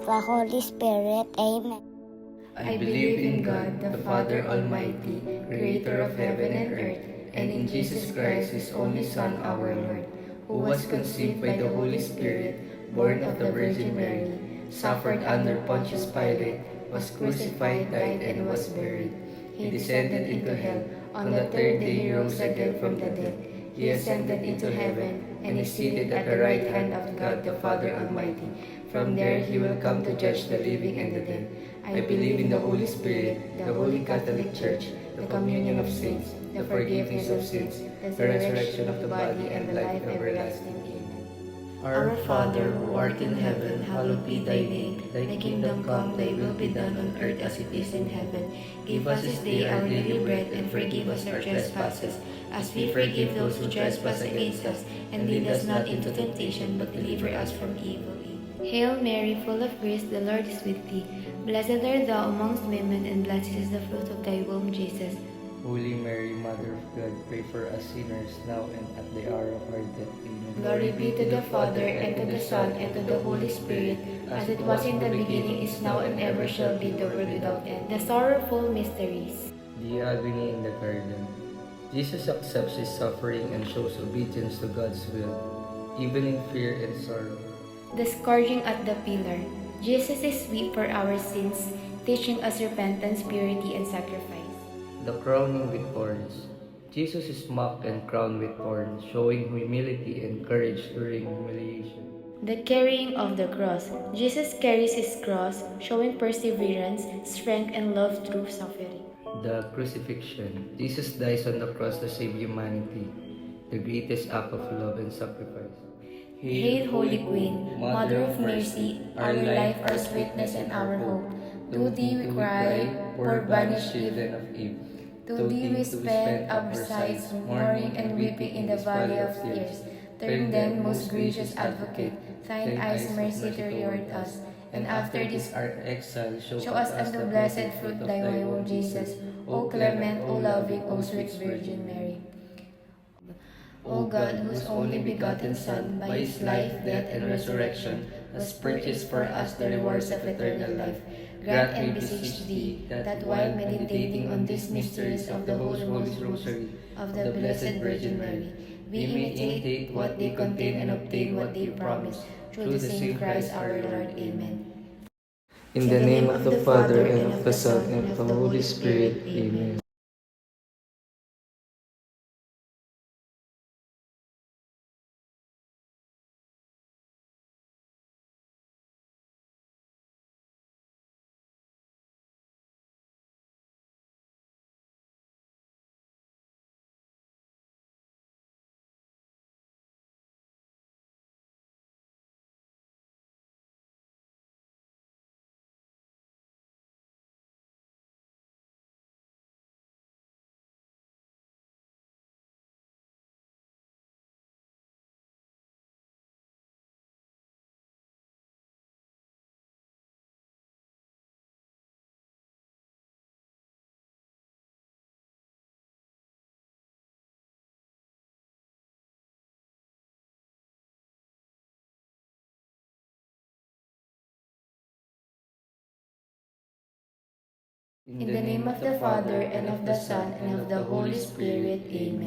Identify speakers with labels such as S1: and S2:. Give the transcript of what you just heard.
S1: the Holy Spirit. Amen.
S2: I believe in God, the Father Almighty, creator of heaven and earth, and in Jesus Christ, his only Son, our Lord, who was conceived by the Holy Spirit, born of the Virgin Mary, suffered under Pontius Pilate, was crucified, died, and was buried. He descended into hell. On the third day he rose again from the dead. He ascended into heaven, and is seated at the right hand of God the Father Almighty. From there he will come to judge the living and the dead. I believe in the Holy Spirit, the Holy Catholic Church, the communion of saints, the forgiveness of sins, the resurrection of the body, and the life everlasting. Amen. Our Father, who art in heaven, hallowed be thy name. Thy kingdom come, thy will be done on earth as it is in heaven. Give us this day our daily bread, and forgive us our trespasses, as we forgive those who trespass against us. And lead us not into temptation, but deliver us from evil.
S3: Hail Mary, full of grace, the Lord is with thee. Blessed art thou amongst women, and blessed is the fruit of thy womb, Jesus.
S2: Holy Mary, Mother of God, pray for us sinners now and at the hour of our death. Amen.
S3: Glory be to the Father, and to the Son, and to the Holy Spirit, as it was in the beginning, is now, and ever shall be, the world without end. The Sorrowful Mysteries.
S2: The agony in the garden. Jesus accepts his suffering and shows obedience to God's will, even in fear and sorrow.
S3: The Scourging at the Pillar. Jesus is weak for our sins, teaching us repentance, purity, and sacrifice.
S2: The crowning with thorns. Jesus is mocked and crowned with thorns, showing humility and courage during humiliation.
S3: The Carrying of the Cross. Jesus carries his cross, showing perseverance, strength, and love through suffering.
S2: The crucifixion. Jesus dies on the cross to save humanity, the greatest act of love and sacrifice.
S3: Hail, Holy Queen, Mother of Mercy, our life, our sweetness, and our hope. To thee we cry, poor banished children of Eve. To thee we spend our sighs, mourning and weeping in the valley of tears. Turn then, most gracious Advocate, thine eyes mercy toward us, and after this
S2: our exile,
S3: show us unto blessed fruit thy womb, Jesus. O clement, O loving, O sweet Virgin Mary. O God, whose only begotten Son, by his life, death, and resurrection, has purchased for us the rewards of eternal life, grant, I beseech thee, that while meditating on these mysteries of the Holy Rosary of the Blessed Virgin Mary, we imitate what they contain and obtain what they promise, through the same Christ our Lord. Amen.
S2: In the name of the Father, and of the Son, and of the Holy Spirit. Amen.
S3: In the name of the Father, and of the Son, and of the Holy Spirit. Amen.